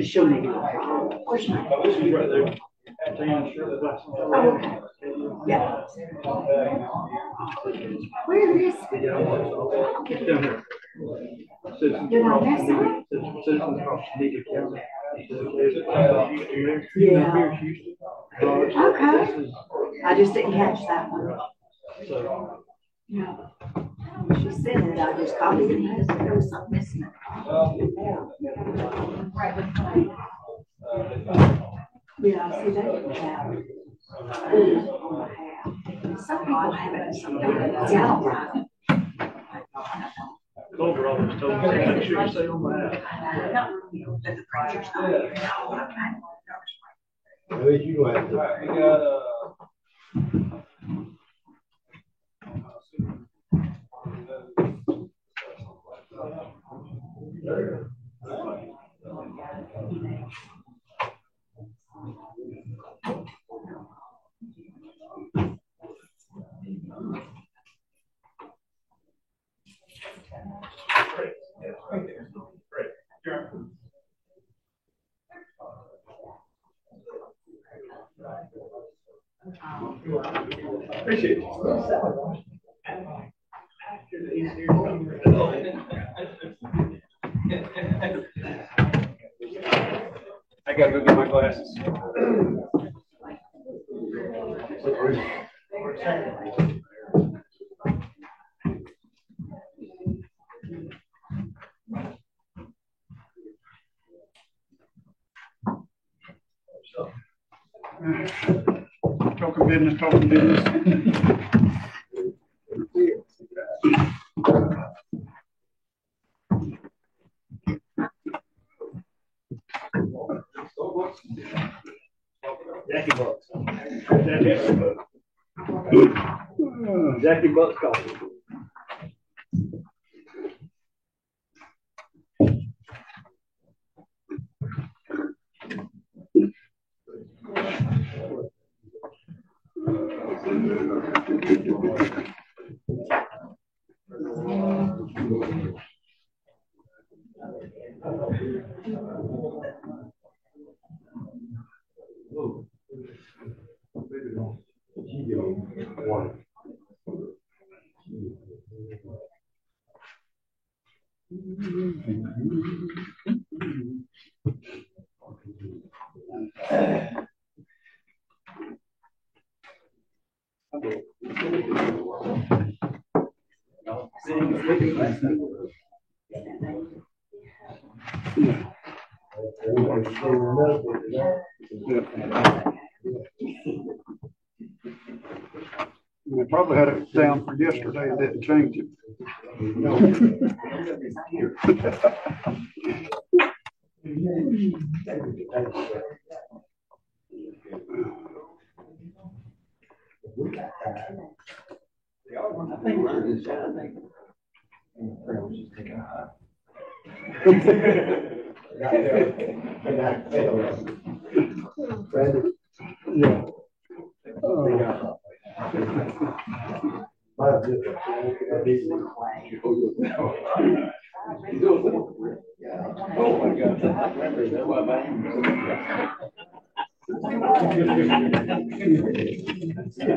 She'll make it. Where's my? Oh, this is right there. Oh, okay. Yeah. Where is it? It's down here. Did I mess up? Citizens across Topeka County. Yeah. Okay. I just didn't catch that one. Yeah. She said it, I just copied it because there was something missing. Yeah, see, they didn't have it. Some people have it, some don't. See, I don't like it. Clover always told me, make sure you stay on my app. But the preacher's not here. At least you don't have to. We got, appreciate it. I gotta go get my glasses. Talking business. Jackie Bucks. Jackie Bucks coffee. I probably had it down for yesterday and didn't change it. I think mine is, I think. Just take a high. Yeah. Oh my God.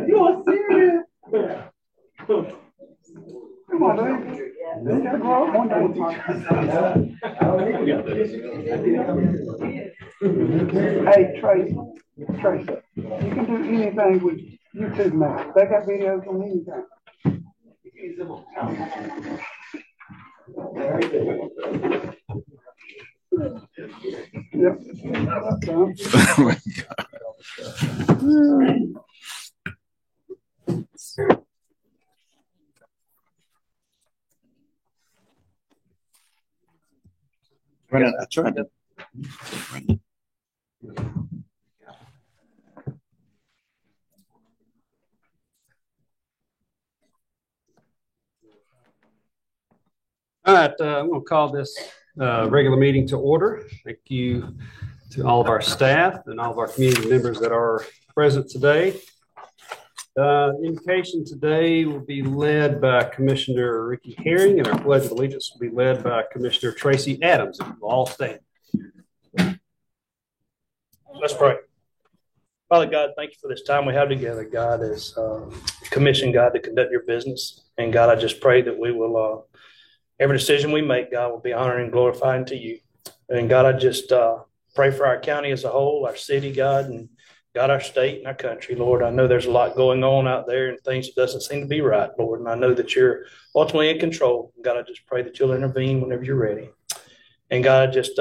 You are serious? Come on, Dave. You gotta grow up one day. Hey, Tracy, you can do anything with YouTube now. They got videos on anything. Yep. Oh my God. I tried to. All right, I'm going to call this regular meeting to order. Thank you to all of our staff and all of our community members that are present today. Invocation today will be led by Commissioner Ricky Herring, and our Pledge of Allegiance will be led by Commissioner Tracy Adams. We'll all stand. I Let's pray. Father God, thank you for this time we have together, God, as commissioned, God, to conduct your business. And God, I just pray that we will, every decision we make, God, will be honoring and glorifying to you. And God, I just pray for our county as a whole, our city, God, and God, our state and our country, Lord. I know there's a lot going on out there and things that doesn't seem to be right, Lord. And I know that you're ultimately in control. God, I just pray that you'll intervene whenever you're ready. And God, I just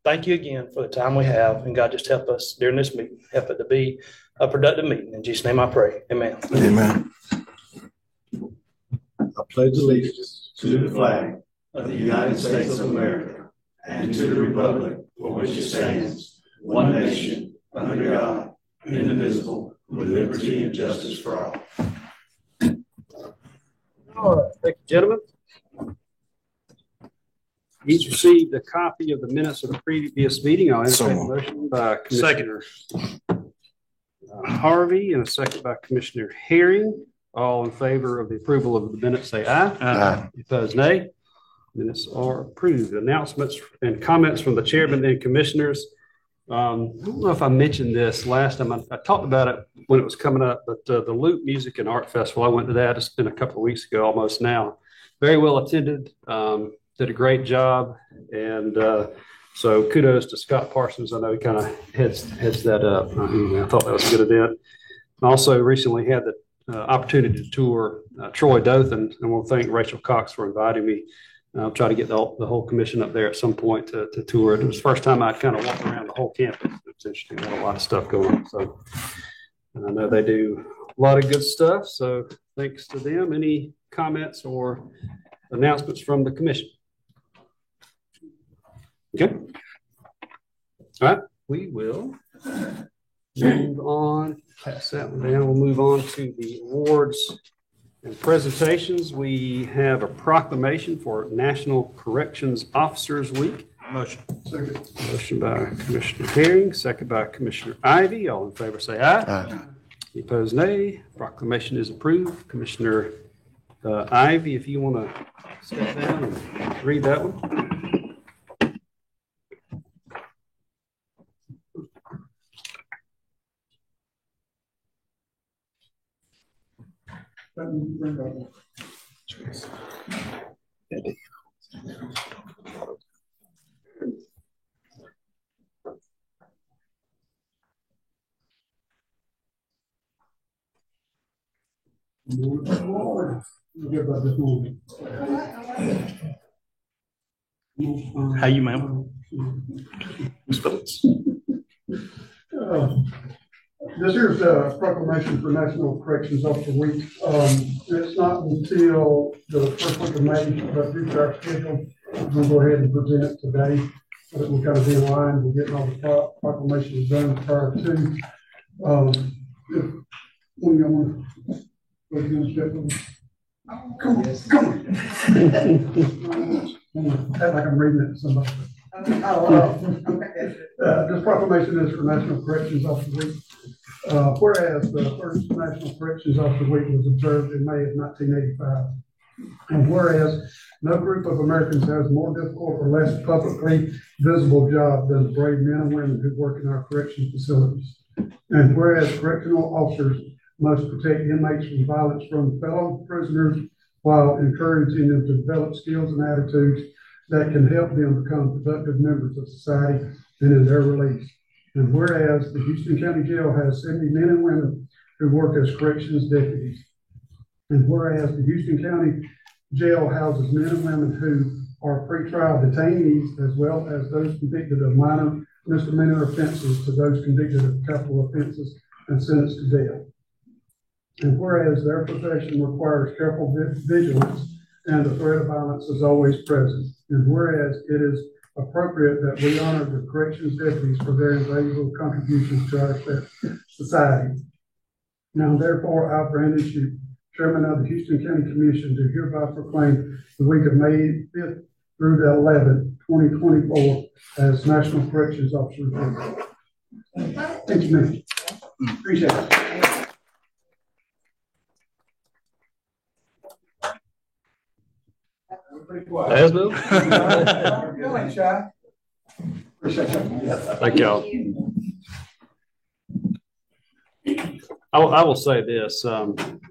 thank you again for the time we have. And God, just help us during this meeting. Help it to be a productive meeting. In Jesus' name I pray. Amen. Amen. I pledge allegiance to the flag of the United States of America and to the republic for which it stands, one nation, under God, indivisible, with liberty and justice for all. All right. Thank you, gentlemen. Each received a copy of the minutes of the previous meeting. I'll entertain a motion by Commissioner Harvey and a second by Commissioner Herring. All in favor of the approval of the minutes, say aye. Aye. Opposed, nay. Minutes are approved. Announcements and comments from the chairman and commissioners. I don't know if I mentioned this last time. I talked about it when it was coming up, but the Loop Music and Art Festival, I went to that. It's been a couple of weeks ago almost now. Very well attended. Did a great job. And so kudos to Scott Parsons. I know he kind of heads that up. I thought that was a good event. Also recently had the opportunity to tour Troy Dothan. I want to thank Rachel Cox for inviting me. I'll try to get the whole commission up there at some point to tour it. It was the first time I kind of walked around the whole campus. It's interesting. Had a lot of stuff going on. So I know they do a lot of good stuff. So thanks to them. Any comments or announcements from the commission? Okay. All right. We will move on. Pass that one down. We'll move on to the awards and presentations. We have a proclamation for National Corrections Officers Week. Motion. Second. Motion by Commissioner Herring, second by Commissioner Ivy. All in favor say aye. Aye. Opposed, nay. Proclamation is approved. Commissioner Ivy, if you want to step down and read that one. How you, ma'am? This here's a proclamation for National Corrections Officer Week. It's not until the first week of May, but due to our schedule, we'll go ahead and present it today. So that we'll kind of be in line. We'll get all the proclamations done prior to. When you want to come on. Act like I'm reading it to somebody. This proclamation is for National Corrections Officer Week. Whereas the first National Corrections Officer Week was observed in May of 1985. And whereas no group of Americans has more difficult or less publicly visible job than the brave men and women who work in our corrections facilities. And whereas correctional officers must protect inmates from violence from fellow prisoners while encouraging them to develop skills and attitudes that can help them become productive members of society and in their release. And whereas the Houston County Jail has 70 men and women who work as corrections deputies. And whereas the Houston County Jail houses men and women who are pretrial detainees, as well as those convicted of minor misdemeanor offenses to those convicted of capital offenses and sentenced to death. And whereas their profession requires careful vigilance and the threat of violence is always present. And whereas it is appropriate that we honor the corrections deputies for their invaluable contributions to our society. Now, therefore, I, Brandon Shoup, Chairman of the Houston County Commission, do hereby proclaim the week of May 5th through the 11th, 2024 as National Corrections Officer Week. Thank you, man. Appreciate it. Asbill? Go ahead, Shy. Appreciate you. Thank y'all. I will say this,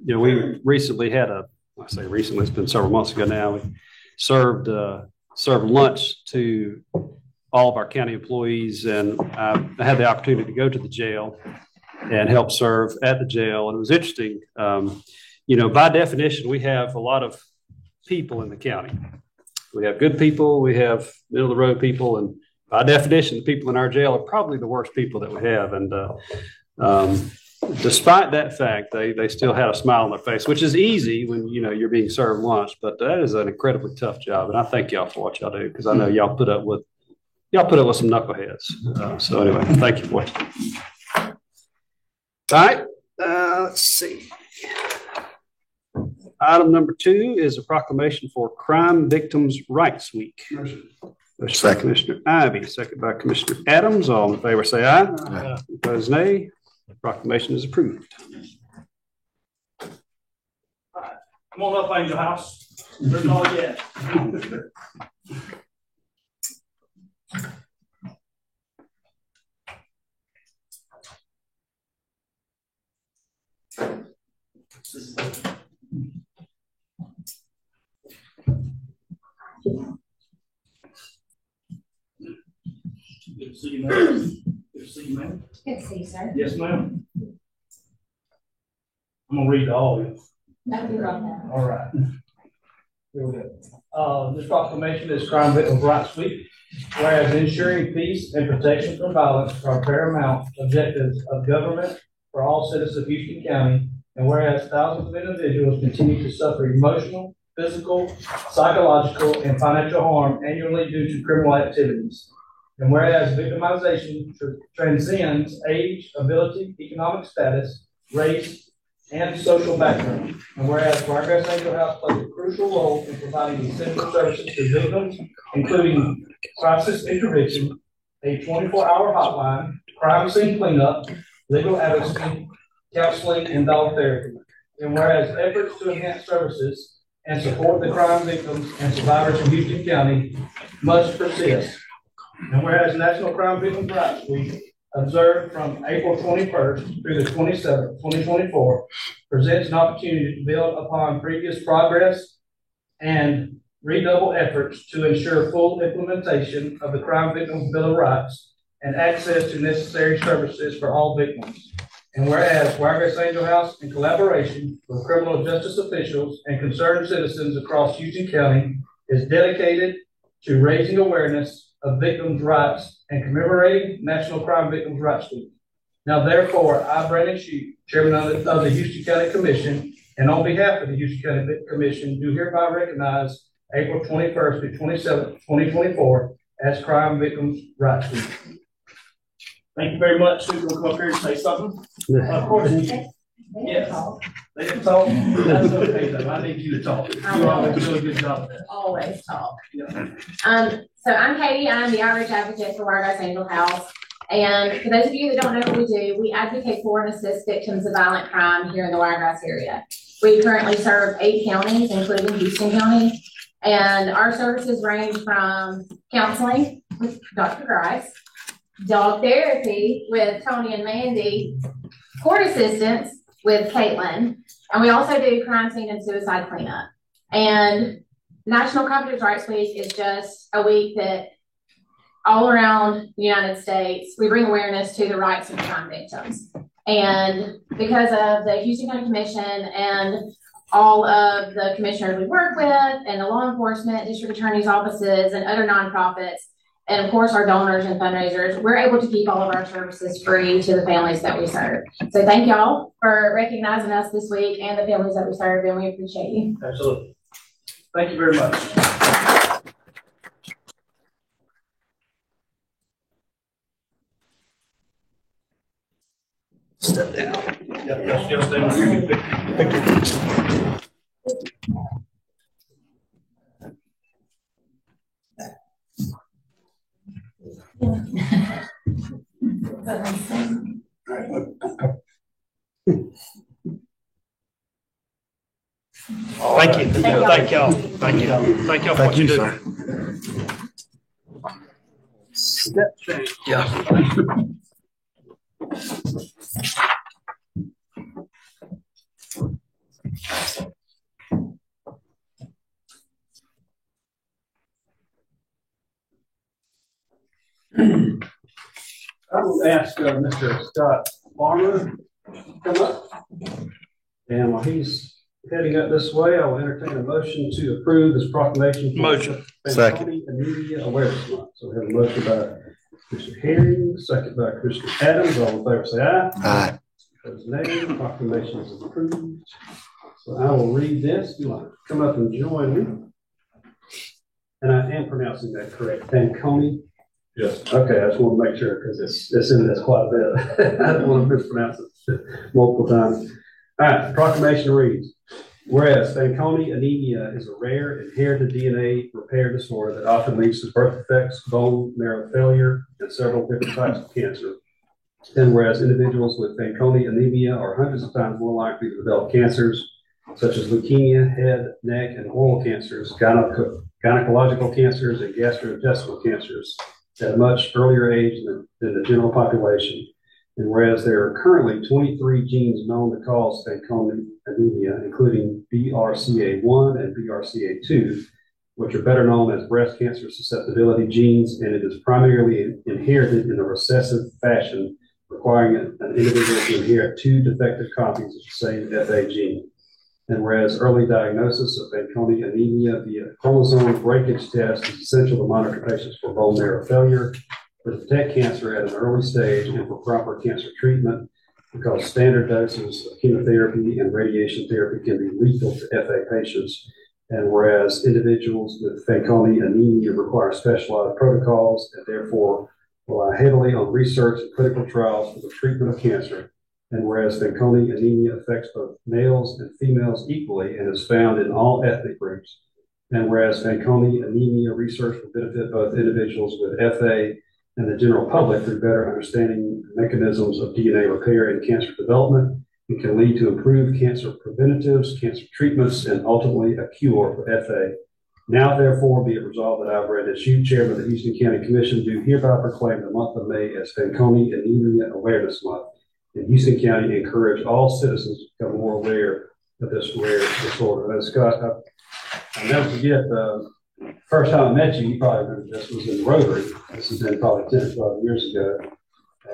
we recently had I say recently, it's been several months ago now, we served lunch to all of our county employees, and I had the opportunity to go to the jail and help serve at the jail. And it was interesting. By definition, we have a lot of people in the county. We have good people, we have middle of the road people, and by definition, the people in our jail are probably the worst people that we have. And despite that fact, they still had a smile on their face, which is easy when you're being served lunch. But that is an incredibly tough job, and I thank y'all for what y'all do, because I know y'all put up with some knuckleheads. So anyway, thank you for what you do. All right, let's see. Item number 2 is a proclamation for Crime Victims' Rights Week. Motion by Commissioner Ivey, second by Commissioner Adams. All in favor say aye. Aye. Opposed, nay. The proclamation is approved. All right. Come on up, Angel House. Where's all yet? Good to see you, ma'am. Good to see you, ma'am. Good to see you, sir. Yes, ma'am. I'm gonna read to all of you. No, you're on now. All right. Here we go. This proclamation is Crime Victims' Rights Week. Whereas ensuring peace and protection from violence are paramount objectives of government for all citizens of Houston County, and whereas thousands of individuals continue to suffer emotional, physical, psychological, and financial harm annually due to criminal activities. And whereas victimization transcends age, ability, economic status, race, and social background. And whereas Wiregrass Angel House plays a crucial role in providing essential services to victims, including crisis intervention, a 24-hour hotline, crime scene cleanup, legal advocacy, counseling, and dog therapy. And whereas efforts to enhance services and support the crime victims and survivors in Houston County must persist. And whereas National Crime Victims' Rights Week, observed from April 21st through the 27th, 2024, presents an opportunity to build upon previous progress and redouble efforts to ensure full implementation of the Crime Victims' Bill of Rights and access to necessary services for all victims. And whereas Wiregrass Angel House, in collaboration with criminal justice officials and concerned citizens across Houston County, is dedicated to raising awareness of victims' rights and commemorating National Crime Victims' Rights Week. Now, therefore, I, Brandon Shute, Chairman of the Houston County Commission, and on behalf of the Houston County Commission, do hereby recognize April 21st through 27th, 2024 as Crime Victims' Rights Week. Thank you very much. Who's going to come up here and say something? Of course. Yes. They didn't talk. That's okay, though. I need you to talk. You always do a good job of that. Always talk. Yeah. So I'm Katie. I'm the outreach advocate for Wiregrass Angel House. And for those of you that don't know what we do, we advocate for and assist victims of violent crime here in the Wiregrass area. We currently serve 8 counties, including Houston County. And our services range from counseling with Dr. Grice, dog therapy with Tony and Mandy, court assistance with Caitlin, and we also do crime scene and suicide cleanup. And National Crime Victims' Rights Week is just a week that all around the United States, we bring awareness to the rights of crime victims. And because of the Houston County Commission and all of the commissioners we work with and the law enforcement, district attorney's offices, and other nonprofits, and of course our donors and fundraisers, we're able to keep all of our services free to the families that we serve. So thank y'all for recognizing us this week and the families that we serve, and we appreciate you. Absolutely. Thank you very much. Step down. Yep, that's just a Thank you. Thank y'all. Thank you. Thank y'all for what you do. Step change. Yeah. I will ask Mr. Scott Farmer to come up. And while he's heading up this way, I will entertain a motion to approve this proclamation. Motion. Second. Media Awareness Month. So we have a motion by Mr. Herring, second by Christian Adams. All in favor say aye. Aye. Opposed, nay. Proclamation is approved. So I will read this. You want to come up and join me? And I am pronouncing that correct. Fanconi? Yes. Okay, I just want to make sure because it's in this quite a bit. I don't want to mispronounce it multiple times. All right, the proclamation reads, whereas Fanconi anemia is a rare inherited DNA repair disorder that often leads to birth defects, bone marrow failure, and several different types of cancer. And whereas individuals with Fanconi anemia are hundreds of times more likely to develop cancers such as leukemia, head, neck, and oral cancers, gynecological cancers, and gastrointestinal cancers at a much earlier age than the general population. And whereas there are currently 23 genes known to cause Fanconi anemia, including BRCA1 and BRCA2, which are better known as breast cancer susceptibility genes, and it is primarily inherited in a recessive fashion, requiring an individual to inherit two defective copies of the same FA gene. And whereas early diagnosis of Fanconi anemia via chromosome breakage test is essential to monitor patients for bone marrow failure, to detect cancer at an early stage and for proper cancer treatment, because standard doses of chemotherapy and radiation therapy can be lethal to FA patients. And whereas individuals with Fanconi anemia require specialized protocols and therefore rely heavily on research and clinical trials for the treatment of cancer. And whereas Fanconi anemia affects both males and females equally and is found in all ethnic groups. And whereas Fanconi anemia research will benefit both individuals with FA and the general public through better understanding mechanisms of DNA repair and cancer development, and can lead to improved cancer preventatives, cancer treatments, and ultimately a cure for FA. Now, therefore, be it resolved that I, Brad Hsu, Chairman of the Houston County Commission, do hereby proclaim the month of May as Fanconi Anemia Awareness Month. In Houston County, encourage all citizens to become more aware of this rare disorder. And Scott, I'll never forget the first time I met you, you probably remember this was in Rotary. This has been probably 10 or 12 years ago.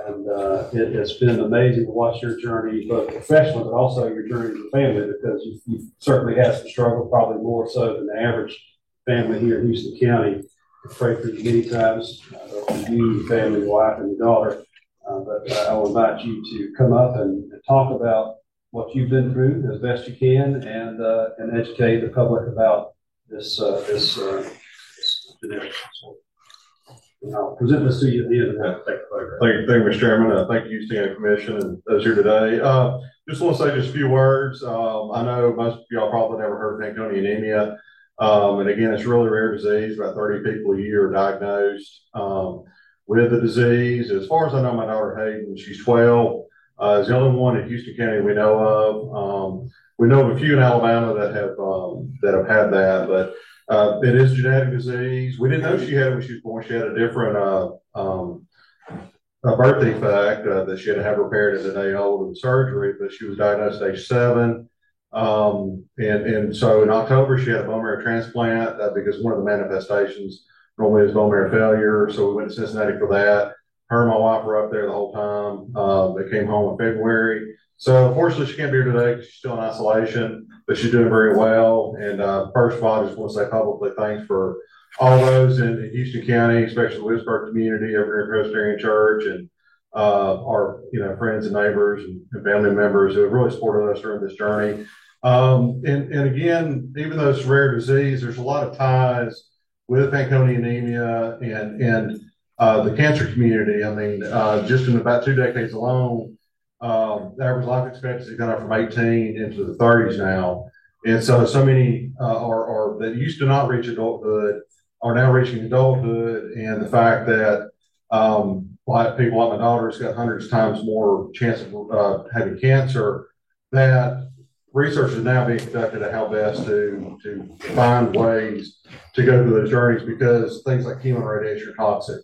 And it's been amazing to watch your journey, both professionally, but also your journey as a family, because you've certainly had some struggle, probably more so than the average family here in Houston County. I've prayed for you many times, you, your family, your wife, and your daughter. But I will invite you to come up and talk about what you've been through as best you can, and educate the public about this genetic disorder. And I'll present this to you at the end of that. Thank you, Mr. Chairman. Thank you, Houston County Commission, and those here today. Just want to say just a few words. I know most of y'all probably never heard of Fanconi anemia. And again, it's a really rare disease. About 30 people a year are diagnosed with the disease. As far as I know, my daughter Hayden, she's 12, is the only one in Houston County we know of. We know of a few in Alabama that have had that, but it is a genetic disease. We didn't know she had it when she was born. She had a different a birth defect that she had to have repaired as a day old in surgery, but she was diagnosed at age 7. And so in October, she had a bone marrow transplant because one of the manifestations normally is bone marrow failure. So we went to Cincinnati for that. Her and my wife were up there the whole time. They came home in February. So unfortunately, she can't be here today because she's still in isolation, but she's doing very well. And first of all, I just want to say publicly thanks for all those in Houston County, especially the Williamsburg community over here at Presbyterian Church, and our friends and neighbors and family members who have really supported us during this journey. And again, even though it's a rare disease, there's a lot of ties with Fanconi anemia and the cancer community. I mean, just in about 2 decades alone, the average life expectancy has gone up from 18 into the 30s now. And so many are that used to not reach adulthood are now reaching adulthood. And the fact that people like my daughter's got hundreds of times more chance of having cancer, that research is now being conducted at how best to find ways to go through those journeys, because things like chemo and radiation are toxic.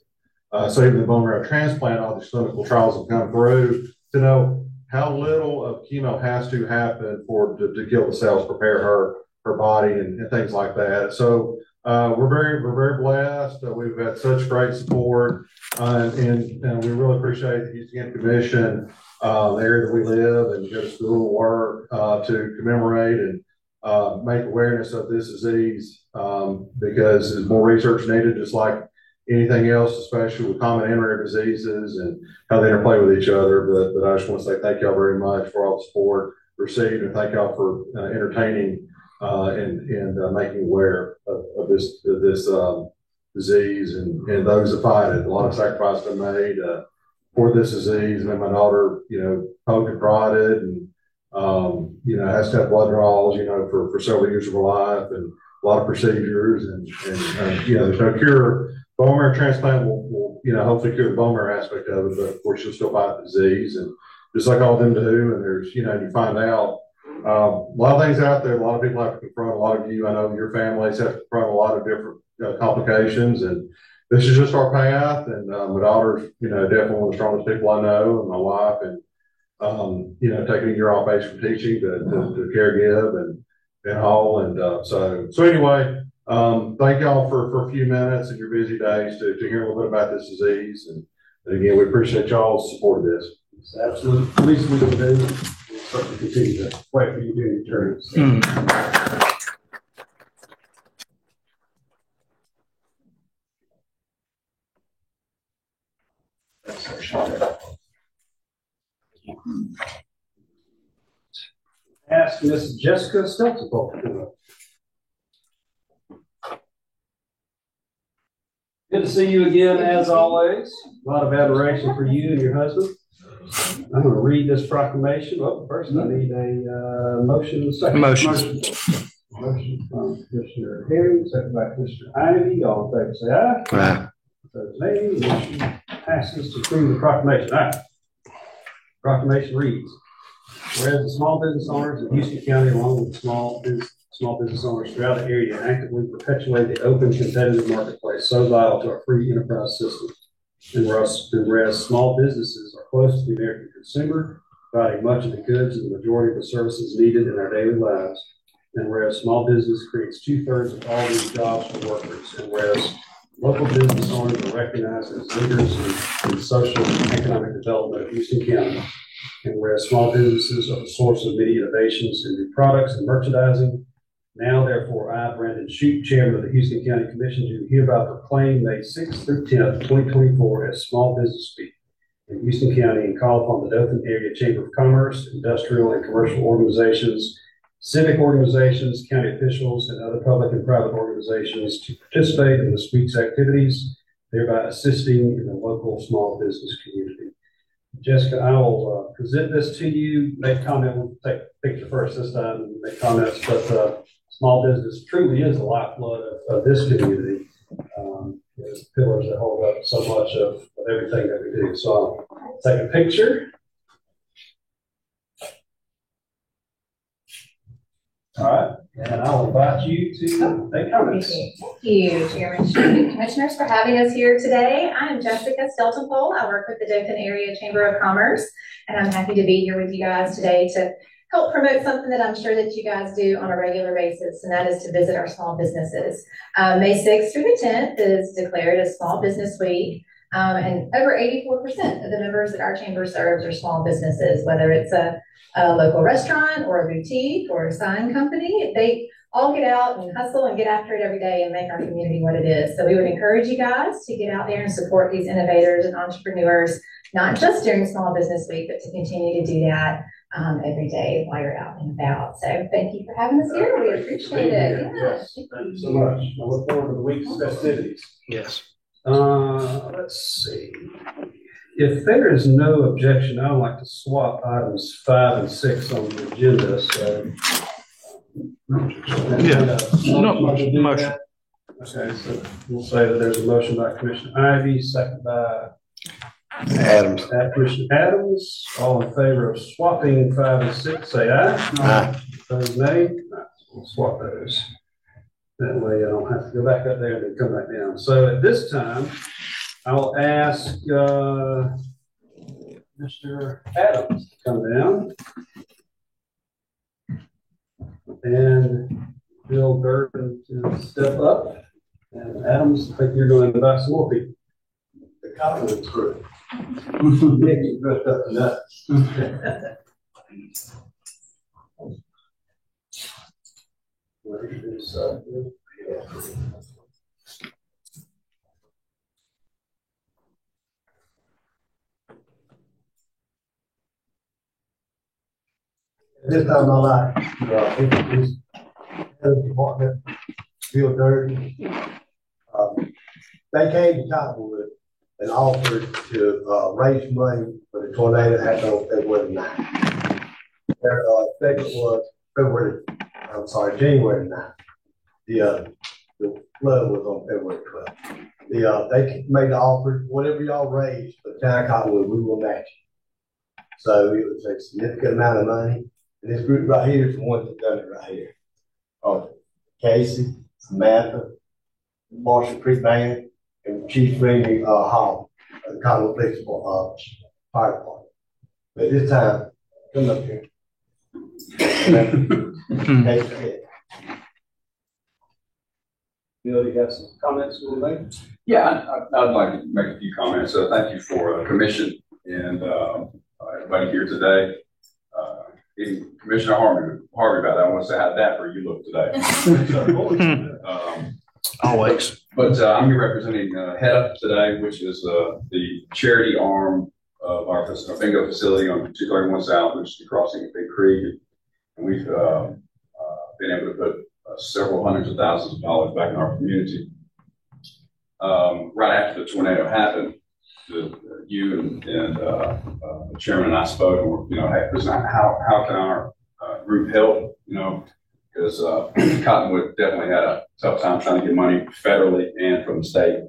So even the bone marrow transplant, all these clinical trials have come through to know how little of chemo has to happen to kill the cells, prepare her body, and things like that. So we're very blessed. We've had such great support, and we really appreciate the Houston County Commission, the area that we live and go to school, work, to commemorate and make awareness of this disease, because there's more research needed, just like anything else, especially with common and rare diseases and how they interplay with each other. But I just want to say thank y'all very much for all the support received, and thank y'all for entertaining and making aware of this disease and those that fight it. A lot of sacrifices have been made for this disease. And then my daughter, poked and prodded and has to have blood draws, for several years of her life, and a lot of procedures, and there's no cure. Bone marrow transplant will hopefully cure the bone marrow aspect of it, but of course you'll still fight the disease, and just like all of them do. And there's, you find out a lot of things out there. A lot of people have to confront. A lot of you, I know your families have to confront a lot of different complications, and this is just our path. And my daughter's, definitely one of the strongest people I know, and my wife, and taking a year off base from teaching to caregive and all. And so anyway, thank y'all for a few minutes in your busy days to hear a little bit about this disease. And again, we appreciate y'all's support of this. It's absolutely the least we can do. We'll certainly continue to wait for you to do your turn. Ask Miss Jessica Stelzapole. Good to see you again, as always. A lot of admiration for you and your husband. I'm going to read this proclamation. Well, first I need a motion. Second motion from Commissioner Herring, second by Commissioner Ivy. All in favor, say aye. Aye. Opposed, nay. Motion passes to approve the proclamation. All right. Proclamation reads: whereas the small business owners in Houston County, along with small business owners throughout the area, actively perpetuate the open, competitive marketplace so vital to our free enterprise system. And whereas small businesses are close to the American consumer, providing much of the goods and the majority of the services needed in our daily lives. And whereas small business creates 2/3 of all these jobs for workers. And whereas local business owners are recognized as leaders in social and economic development of Houston County. And whereas small businesses are the source of many innovations in new products and merchandising. Now, therefore, I, Brandon Shoup, Chairman of the Houston County Commission, do hereby proclaim May 6th through 10th, 2024 as Small Business Week in Houston County, and call upon the Dothan Area Chamber of Commerce, industrial and commercial organizations, civic organizations, county officials, and other public and private organizations to participate in this week's activities, thereby assisting in the local small business community. Jessica, I will present this to you, make comment. We'll take a picture first this time and make comments, but small business truly is the lifeblood of this community. It's the pillars that hold up so much of everything that we do. So I'll take a picture. All right, and I'll invite you to make comments. Thank you, Chairman Shoup. Commissioners, for having us here today. I am Jessica Stelzapole. I work with the Dothan Area Chamber of Commerce, and I'm happy to be here with you guys today to help promote something that I'm sure that you guys do on a regular basis, and that is to visit our small businesses. May 6th through the 10th is declared as Small Business Week, and over 84% of the members that our chamber serves are small businesses, whether it's a local restaurant or a boutique or a sign company. They all get out and hustle and get after it every day and make our community what it is. So we would encourage you guys to get out there and support these innovators and entrepreneurs, not just during Small Business Week, but to continue to do that every day while you're out and about. So thank you for having us here. We appreciate it. Yes, thank you so much. I look forward to the week's festivities. Yes. Let's see. If there is no objection, I would like to swap items 5 and 6 on the agenda. So, Motion. Okay, so we'll say that there's a motion by Commissioner Ivy, second by Adams. Commissioner Adams. All in favor of swapping 5 and 6, say aye. Aye. Opposed, nay. We'll swap those. That way I don't have to go back up there and then come back down. So at this time, I'll ask Mr. Adams to come down and Bill Durbin to step up And Adams, I think you're going to invite some more people. The Cottonwood crew. They get dressed up to nuts. Where is, This time of my life, this department feel dirty. They came to Cottonwood and offered to raise money for the tornado that happened on February 9th. Their statement was January 9th. The flood was on February 12th. They made the offer, whatever y'all raised for the town of Cottonwood, we will match it. So it was a significant amount of money. And this group right here is the ones that done it right here. Casey, Samantha, Marshall Creek Band, and Chief Randy Hall of the Cottonwood Police Fire Department. But this time, come up here. Casey. Bill, you got some comments you want to make? Yeah, I'd like to make a few comments. So thank you for commission and everybody here today. Even Commissioner Harvey about that. I want to say how dapper you look today. Always. But I'm here representing HEDA today, which is the charity arm of our bingo facility on 231 South, which is the crossing of Big Creek. And we've been able to put several hundreds of thousands of dollars back in our community. Right after the tornado happened, you and the chairman and I spoke, and we're, hey, how can our group help? Because Cottonwood definitely had a tough time trying to get money federally and from the state.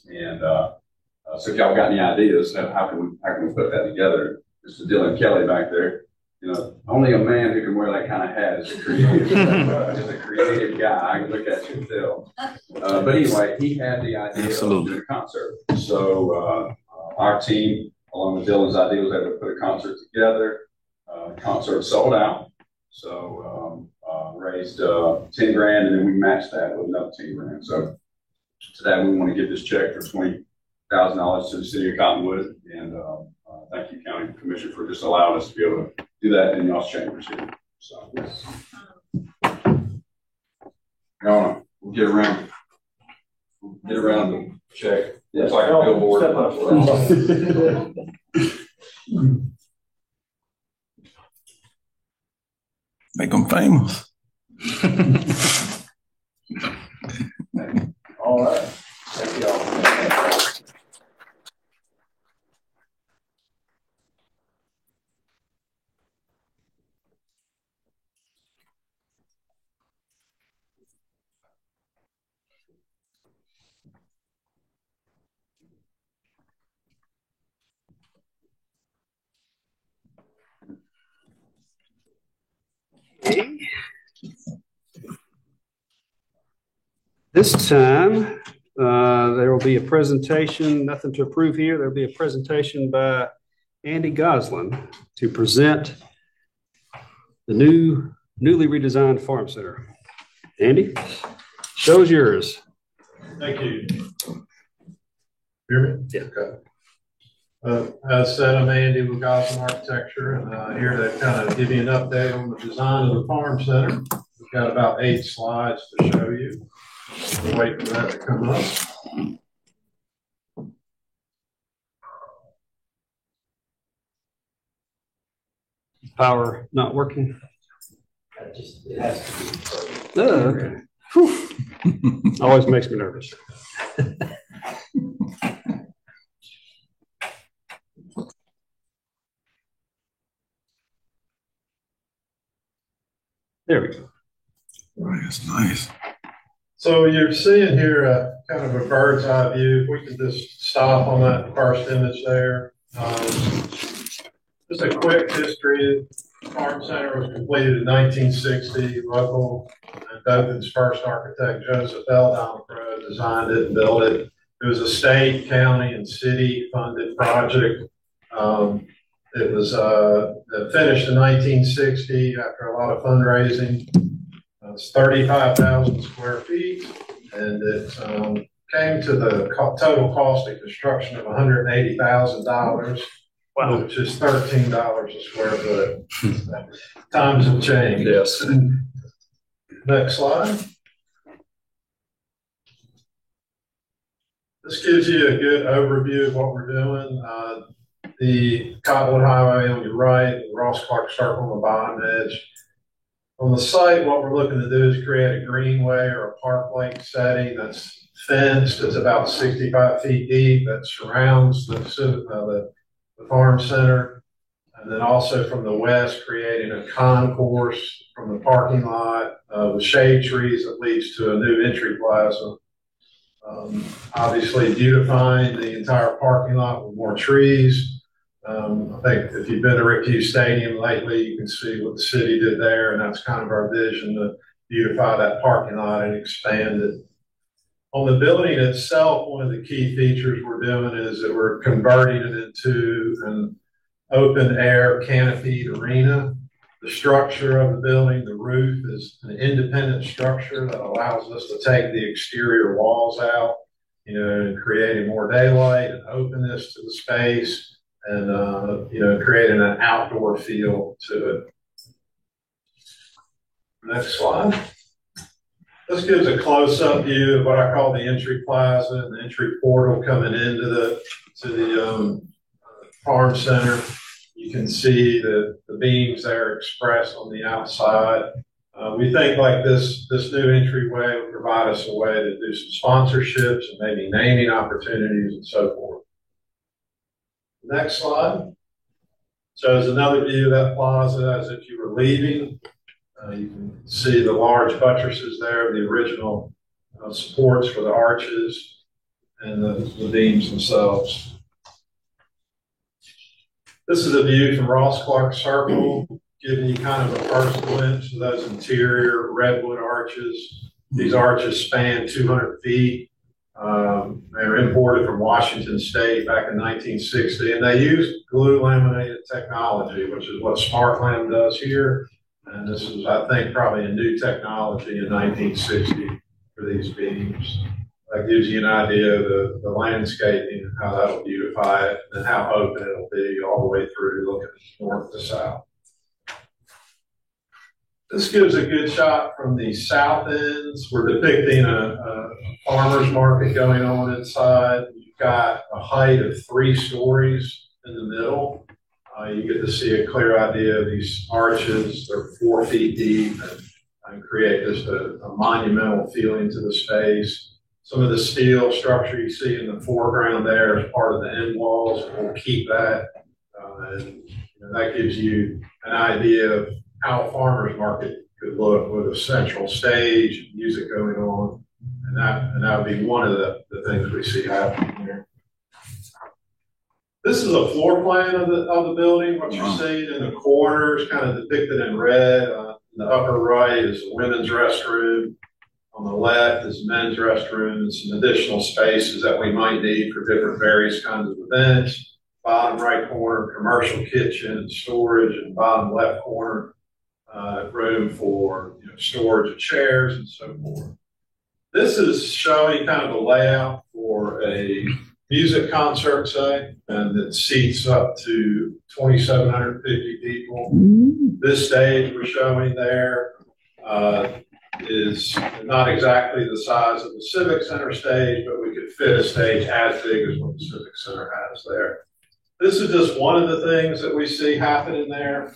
And so if y'all got any ideas, how can we put that together? Mr. Dylan Kelly back there, only a man who can wear that kind of hat is a creative, just a creative guy. I can look at you and tell. But anyway, he had the idea of doing a concert. So our team, along with Dylan's idea, was able to put a concert together. Concert sold out. So raised 10 grand, and then we matched that with another 10 grand. So today we want to give this check for $20,000 to the city of Cottonwood, and thank you, County Commissioner, for just allowing us to be able to do that in y'all's chambers here. So we'll get around the check. It's like a billboard. Make them famous. All right. Thank you all. Okay. This time, there will be a presentation, nothing to approve here. There will be a presentation by Andy Goslin to present the newly redesigned Farm Center. Andy, show's yours. Thank you. Hear me? Yeah. Okay. As said, I'm Andy with Goslin Architecture, and here to kind of give you an update on the design of the Farm Center. We've got about 8 slides to show you. We'll wait for that to come up. Power not working? It has to be. Oh, okay. Whew. Always makes me nervous. There we go. That's nice. So you're seeing here kind of a bird's eye view. If we could just stop on that first image there. Just a quick history. The Farm Center was completed in 1960. Local and Dothan's first architect, Joseph L. Donapro, designed it and built it. It was a state, county, and city funded project. It was finished in 1960 after a lot of fundraising. It's 35,000 square feet, and it came to the total cost of construction of $180,000. Wow. Which is $13 a square foot. Times have changed. Yes. Next slide. This gives you a good overview of what we're doing. The Cottonwood Highway on your right, the Ross Clark Circle on the bottom edge. On the site, what we're looking to do is create a greenway or a park-like setting that's fenced. It's about 65 feet deep that surrounds the farm center. And then also from the west, creating a concourse from the parking lot with shade trees that leads to a new entry plaza. Obviously beautifying the entire parking lot with more trees. I think if you've been to Rick Hughes Stadium lately, you can see what the city did there, and that's kind of our vision, to beautify that parking lot and expand it. On the building itself, one of the key features we're doing is that we're converting it into an open air canopied arena. The structure of the building, the roof, is an independent structure that allows us to take the exterior walls out, and creating more daylight and openness to the space, and creating an outdoor feel to it. Next slide. This gives a close-up view of what I call the entry plaza and the entry portal coming into the farm center. You can see the beams there expressed on the outside. We think like this new entryway will provide us a way to do some sponsorships and maybe naming opportunities and so forth. Next slide shows another view of that plaza as if you were leaving. You can see the large buttresses there, the original supports for the arches and the beams themselves. This is a view from Ross Clark Circle, giving you kind of a first glimpse of those interior redwood arches. These arches span 200 feet. They were imported from Washington State back in 1960, and they used glue laminated technology, which is what SmartLam does here. And this is, I think, probably a new technology in 1960 for these beams. That gives you an idea of the landscaping and how that'll beautify it and how open it'll be all the way through, looking north to south. This gives a good shot from the south ends. We're depicting a farmer's market going on inside. You've got a height of 3 stories in the middle. You get to see a clear idea of these arches. They're 4 feet deep and create just a monumental feeling to the space. Some of the steel structure you see in the foreground there is part of the end walls. We'll keep that. And that gives you an idea of how a farmer's market could look with a central stage, music going on. And that would be one of the things we see happening here. This is a floor plan of the building. What you're seeing in the corners, kind of depicted in red. In the upper right is a women's restroom. On the left is men's restroom and some additional spaces that we might need for different various kinds of events. Bottom right corner, commercial kitchen and storage, and bottom left corner, room for storage of chairs and so forth. This is showing kind of a layout for a music concert, say, and it seats up to 2,750 people. This stage we're showing there is not exactly the size of the Civic Center stage, but we could fit a stage as big as what the Civic Center has there. This is just one of the things that we see happening there.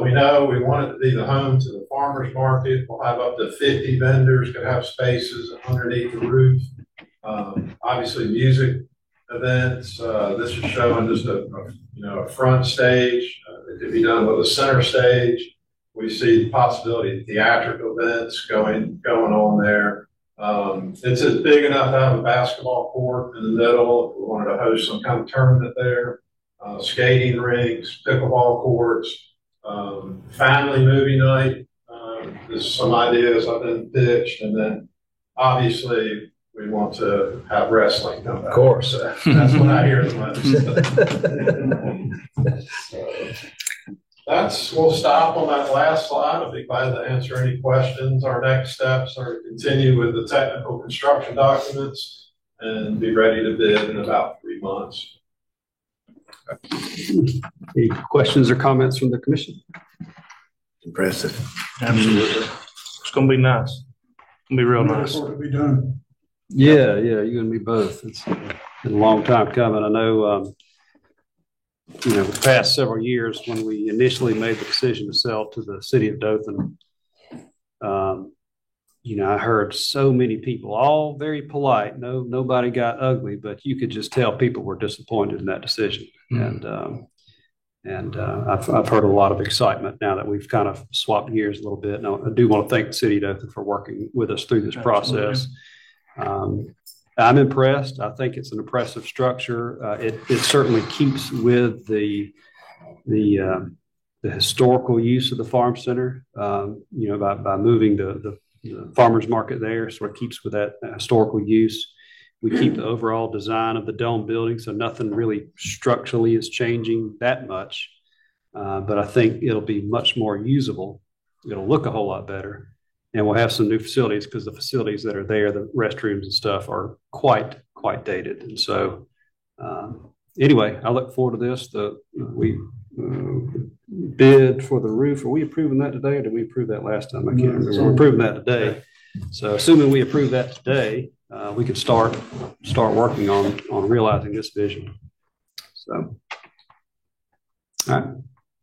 We know we want it to be the home to the farmers market. We'll have up to 50 vendors, could have spaces underneath the roof. Obviously music events. This is showing just a front stage. It could be done with a center stage. We see the possibility of theatrical events going on there. It's big enough to have a basketball court in the middle if we wanted to host some kind of tournament there. Skating rinks, pickleball courts, family movie night. There's some ideas I've been pitched, and then obviously we want to have wrestling come back. Of course. That's what I hear the most. That we'll stop on that last slide. I'll be glad to answer any questions. Our next steps are to continue with the technical construction documents and be ready to bid in about 3 months. Any questions or comments from the commission? Impressive. Absolutely. It's going to be nice. It's going to be real nice. To be done. Yeah, you're going to be both. It's been a long time coming. I know, the past several years when we initially made the decision to sell to the city of Dothan, I heard so many people, all very polite. Nobody got ugly, but you could just tell people were disappointed in that decision. Mm-hmm. And I've heard a lot of excitement now that we've kind of swapped gears a little bit. And I do want to thank the city of Dothan for working with us through this process. I'm impressed. I think it's an impressive structure. It certainly keeps with the historical use of the farm center. By moving the farmers market there, sort of keeps with that historical use. We keep the overall design of the dome building, so nothing really structurally is changing that much. But I think it'll be much more usable. It'll look a whole lot better. And we'll have some new facilities because the facilities that are there, the restrooms and stuff, are quite dated. And so, anyway, I look forward to this. We bid for the roof. Are we approving that today, or did we approve that last time? I can't remember. We're approving that today. So, assuming we approve that today, we could start working on realizing this vision. So, all right.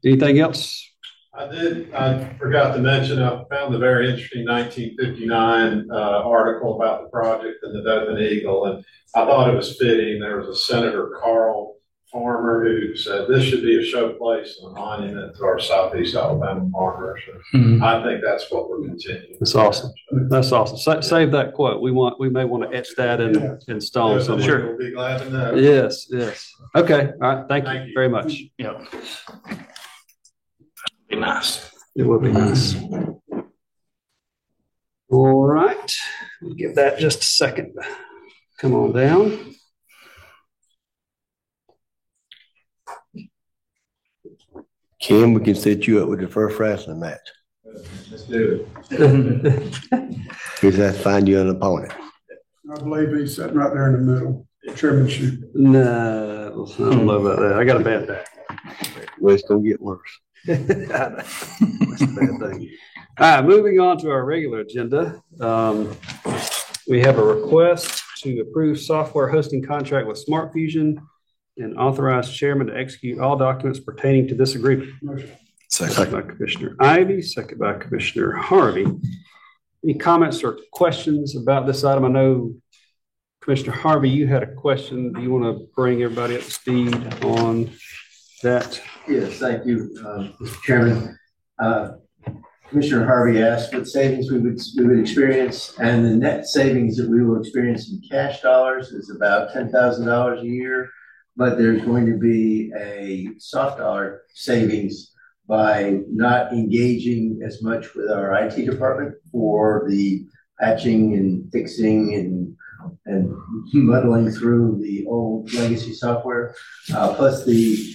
Anything else? I forgot to mention, I found a very interesting 1959 article about the project in the Dothan Eagle, and I thought it was fitting. There was a Senator Carl Farmer who said this should be a showplace and a monument to our Southeast Alabama farmers. I think that's what we're continuing. That's awesome. That's awesome. Save that quote. We may want to etch that in stone. So sure. We'll be glad to know. Yes. Okay. All right. Thank you very much. Yep. Be nice. It would be nice. All right. We'll give that just a second. Come on down. Kim, we can set you up with the first wrestling match. Let's do it. Because that's find you an opponent. I believe he's sitting right there in the middle. Chairmanship. No, I don't know about that. I got a bad back. Well, it's going to get worse. That's a bad thing. All right, moving on to our regular agenda. We have a request to approve software hosting contract with Smart Fusion and authorize chairman to execute all documents pertaining to this agreement. Second by Commissioner Ivy, second by Commissioner Harvey. Any comments or questions about this item? I know Commissioner Harvey, you had a question. Do you want to bring everybody up to speed on that? Yes, thank you, Mr. Chairman. Commissioner Harvey asked what savings we would experience, and the net savings that we will experience in cash dollars is about $10,000 a year, but there's going to be a soft dollar savings by not engaging as much with our IT department for the patching and fixing and muddling through the old legacy software. Plus the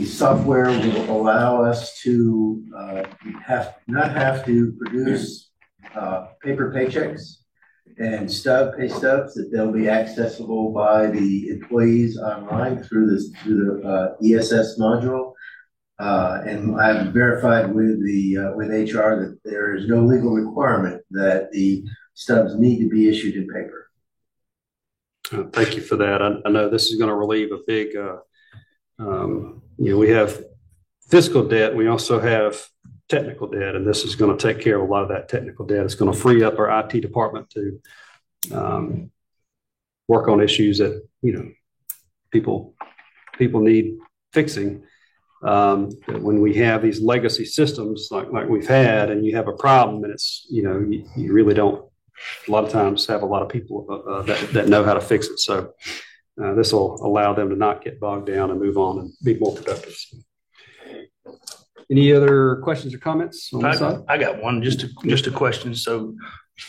software will allow us to not have to produce paper paychecks and pay stubs, that they'll be accessible by the employees online through the ESS module. And I've verified with HR that there is no legal requirement that the stubs need to be issued in paper. Thank you for that. I know this is going to relieve a big, we have physical debt. We also have technical debt, and this is going to take care of a lot of that technical debt. It's going to free up our IT department to work on issues that, people need fixing. When we have these legacy systems like we've had, and you have a problem, and it's, you really don't, a lot of times, have a lot of people that know how to fix it. So this will allow them to not get bogged down and move on and be more productive. Any other questions or comments on this side? I got one, just a question. So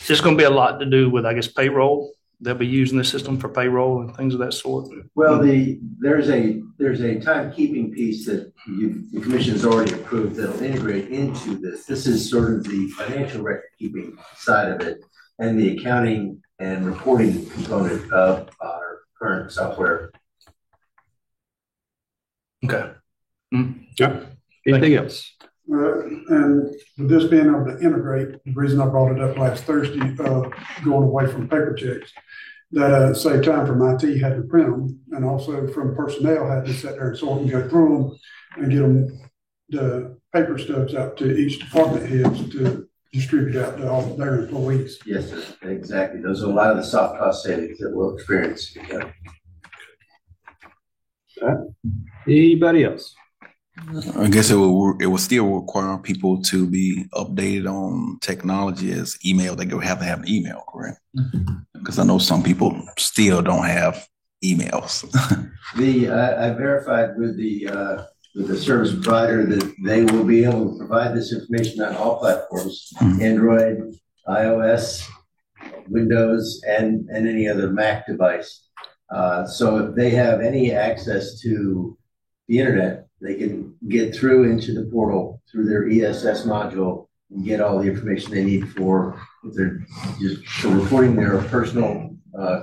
it's going to be a lot to do with, I guess, payroll they'll be using the system for payroll and things of that sort? Well, there's a timekeeping piece that the commission has already approved that'll integrate into this. This is sort of the financial record keeping side of it and the accounting and reporting component of our current software. Okay. Yeah. Anything else? And with this being able to integrate, the reason I brought it up last Thursday, going away from paper checks, that saved time from IT, had to print them, and also from personnel had to sit there and sort and go through them and get them the paper stubs out to each department heads to distribute out to all their employees. Yes, sir. Exactly. Those are a lot of the soft cost savings that we'll experience. Yeah. Anybody else? I guess it will still require people to be updated on technology as email. They go have to have an email, correct? Because I know some people still don't have emails. I verified with the service provider that they will be able to provide this information on all platforms, Android, iOS, Windows, and any other Mac device. So if they have any access to the internet, they can get through into the portal through their ESS module and get all the information they need for if they're just for reporting their personal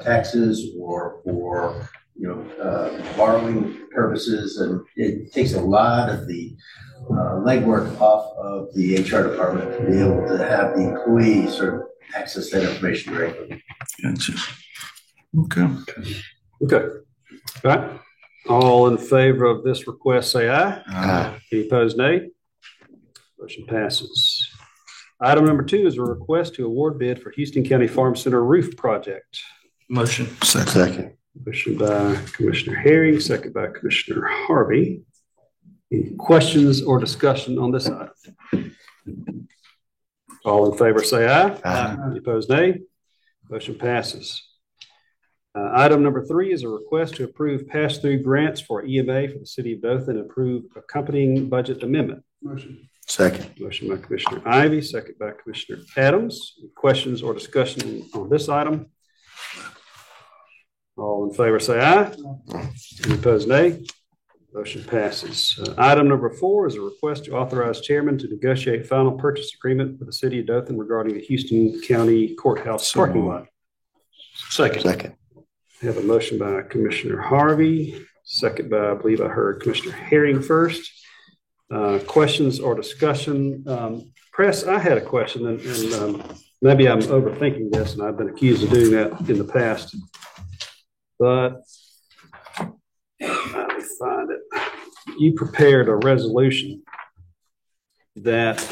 taxes or for borrowing purposes. And it takes a lot of the legwork off of the HR department to be able to have the employee sort of access that information directly. Gotcha. Okay. Okay. All right. All in favor of this request, say aye. Aye. Any opposed, nay. Motion passes. Item number 2 is a request to award bid for Houston County Farm Center roof project. Motion. Second. Motion by Commissioner Herring, second by Commissioner Harvey. Any questions or discussion on this item? All in favor, say aye. Aye. Any opposed, nay. Motion passes. Item number 3 is a request to approve pass-through grants for EMA for the city of Dothan and approve accompanying budget amendment. Motion. Second. Motion by Commissioner Ivy, second by Commissioner Adams. Any questions or discussion on this item? All in favor, say aye. Any opposed, nay. Motion passes. Item number 4 is a request to authorize chairman to negotiate final purchase agreement with the city of Dothan regarding the Houston County Courthouse parking lot. Second. I have a motion by Commissioner Harvey, second by, I believe I heard Commissioner Herring first. Questions or discussion? Press, I had a question, and maybe I'm overthinking this, and I've been accused of doing that in the past. But let me find it. You prepared a resolution that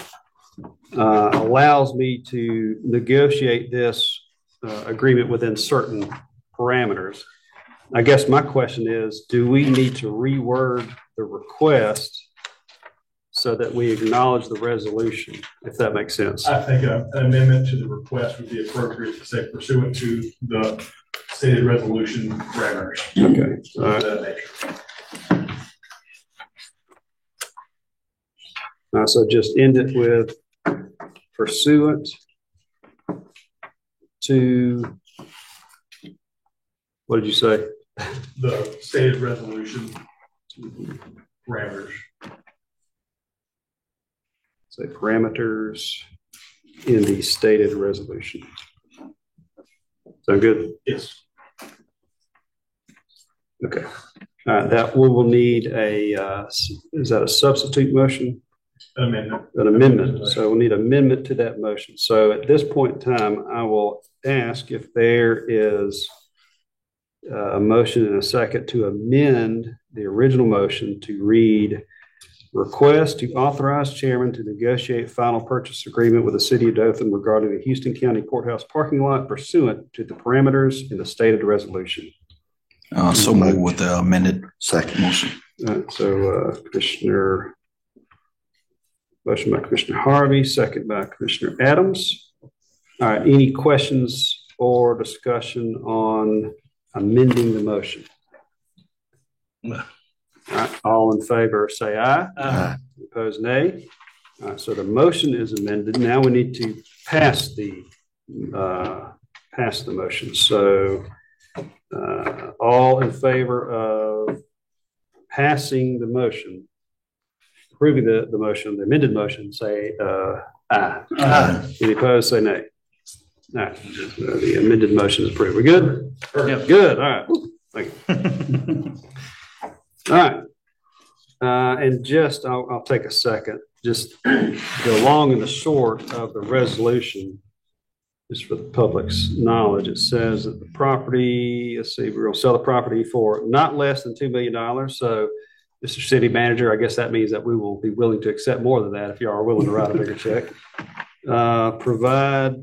allows me to negotiate this agreement within certain parameters. I guess my question is, do we need to reword the request so that we acknowledge the resolution, if that makes sense? I think an amendment to the request would be appropriate to say pursuant to the stated resolution parameters. Okay. All right. So just end it with pursuant to, what did you say? The stated resolution parameters. Say parameters in the stated resolution. Sound good? Yes. Okay. That we will need a, is that a substitute motion? Amendment. An amendment. So we'll need amendment to that motion. So at this point in time, I will ask if there is a motion and a second to amend the original motion to read request to authorize chairman to negotiate final purchase agreement with the city of Dothan regarding the Houston County Courthouse parking lot pursuant to the parameters in the stated resolution. So move with the amended second motion. So Commissioner, motion by Commissioner Harvey, second by Commissioner Adams. All right, any questions or discussion on amending the motion? No. All right, all in favor say aye. Aye. Opposed, nay. All right, so the motion is amended. Now we need to pass the pass the motion. So all in favor of passing the motion, approving the motion, the amended motion, say aye. Aye. Any opposed, say nay. All right. The amended motion is approved. We good? Yep. Good. All right. Thank you. All right. And just, I'll take a second, just the long and the short of the resolution, just for the public's knowledge. It says that the property, let's see, we're going to sell the property for not less than $2 million. So, Mr. City Manager, I guess that means that we will be willing to accept more than that if you are willing to write a bigger check. Provide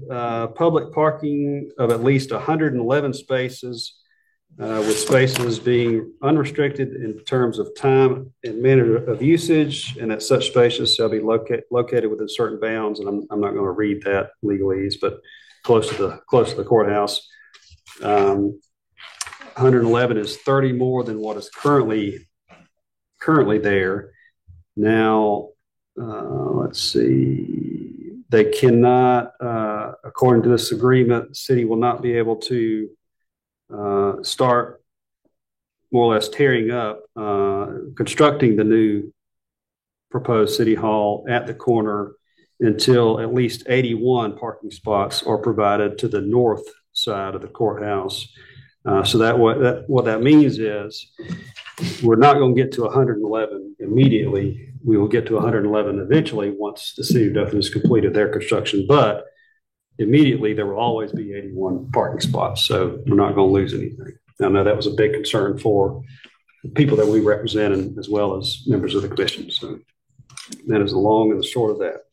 public parking of at least 111 spaces, with spaces being unrestricted in terms of time and manner of usage, and that such spaces shall be located within certain bounds. And I'm not going to read that legalese, but close to the courthouse. 111 is 30 more than what is currently there. Now, let's see. They cannot, according to this agreement, the city will not be able to start more or less tearing up, constructing the new proposed city hall at the corner until at least 81 parking spots are provided to the north side of the courthouse. So what that means is we're not going to get to 111 immediately. We will get to 111 eventually once the city of Dothan has completed their construction, but immediately there will always be 81 parking spots. So we're not going to lose anything. I know that was a big concern for the people that we represent, and as well as members of the commission. So that is the long and the short of that.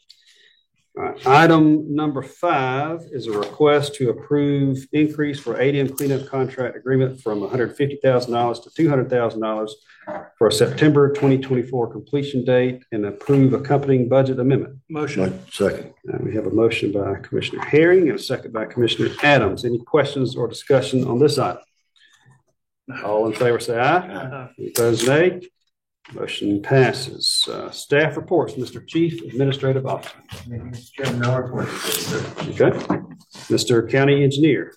All right. Item number 5 is a request to approve increase for ADM cleanup contract agreement from $150,000 to $200,000 for a September 2024 completion date, and approve accompanying budget amendment. Motion. Second. We have a motion by Commissioner Herring and a second by Commissioner Adams. Any questions or discussion on this item? All in favor say aye. Aye. Any opposed, nay. Motion passes. Staff reports, Mr. Chief Administrative Officer. Mr. Chairman, no report. Okay. Mr. County Engineer.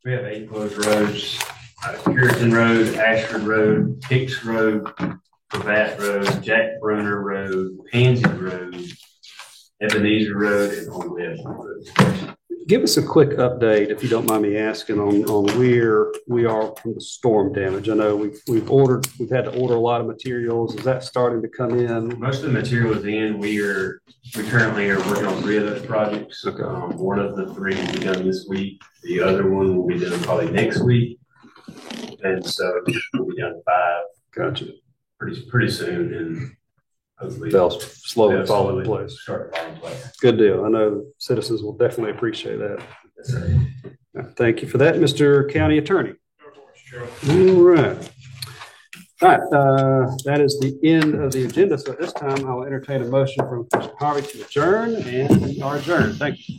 We have 8 closed roads: Puritan Road, Ashford Road, Hicks Road, Pravat Road, Jack Brunner Road, Pansy Road, Ebenezer Road, and Old Webb Road. Give us a quick update, if you don't mind me asking, on where we are from the storm damage. I know we've had to order a lot of materials. Is that starting to come in? Most of the material is in. We currently are working on 3 of those projects. Okay. One of the 3 will be done this week. The other one will be done probably next week, and so we'll be done 5. Gotcha. Pretty soon, and hopefully they'll slowly fall into place. Start falling into place. Good deal. I know citizens will definitely appreciate that. Yes, sir. Thank you for that, Mr. County Attorney. All right. All right. That is the end of the agenda. So at this time, I will entertain a motion from Commissioner Harvey to adjourn, and we are adjourned. Thank you.